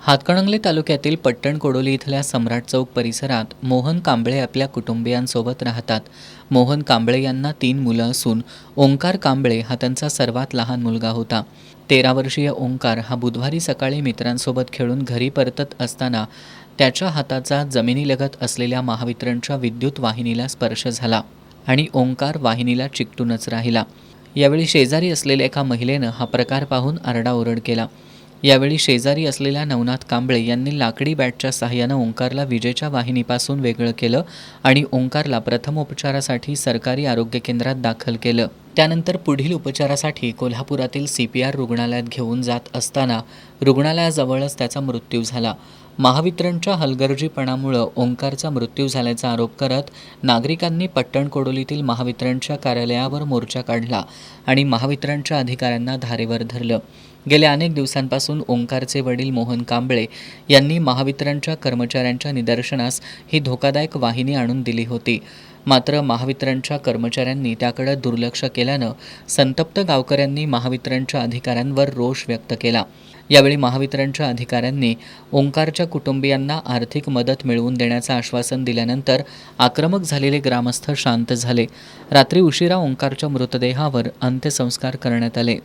हातकणंगले तालुक्यातील पट्टण कोडोली इथल्या सम्राट चौक परिसरात मोहन कांबळे आपल्या कुटुंबियांसोबत राहतात. मोहन कांबळे यांना 3 मुलं असून ओंकार कांबळे हा त्यांचा सर्वात लहान मुलगा होता. 13 वर्षीय ओंकार हा बुधवारी सकाळी मित्रांसोबत खेळून घरी परतत असताना त्याच्या हाताचा जमिनीलगत असलेल्या महावितरणच्या विद्युत वाहिनीला स्पर्श झाला आणि ओंकार वाहिनीला चिकटूनच राहिला. यावेळी शेजारी असलेल्या एका महिलेनं हा प्रकार पाहून आरडाओरड केला. यावेळी शेजारी असलेल्या नवनाथ कांबळे यांनी लाकडी बॅटच्या सहाय्यानं ओंकारला विजेच्या वाहिनीपासून वेगळं केलं आणि ओंकारला प्रथमोपचारासाठी सरकारी आरोग्य केंद्रात दाखल केलं. त्यानंतर पुढील उपचारासाठी कोल्हापुरातील CPR रुग्णालयात घेऊन जात असताना रुग्णालयाजवळच त्याचा मृत्यू झाला. महावितरणच्या हलगर्जीपणामुळे ओंकारचा मृत्यू झाल्याचा आरोप करत नागरिकांनी पट्टण कोडोलीतील महावितरणच्या कार्यालयावर मोर्चा काढला आणि महावितरणच्या अधिकाऱ्यांना धारेवर धरलं. गेल्या अनेक दिवसांपासून ओंकारचे वडील मोहन कांबळे यांनी महावितरणच्या कर्मचाऱ्यांच्या निदर्शनास ही धोकादायक वाहिनी आणून दिली होती. मात्र महावितरणच्या कर्मचाऱ्यांनी त्याकडे दुर्लक्ष केल्यानं संतप्त गावकऱ्यांनी महावितरणच्या अधिकाऱ्यांवर रोष व्यक्त केला. यावेळी महावितरणच्या अधिकाऱ्यांनी ओंकारच्या कुटुंबियांना आर्थिक मदत मिळवून देण्याचं आश्वासन दिल्यानंतर आक्रमक झालेले ग्रामस्थ शांत झाले. रात्री उशिरा ओंकारच्या मृतदेहावर अंत्यसंस्कार करण्यात आले.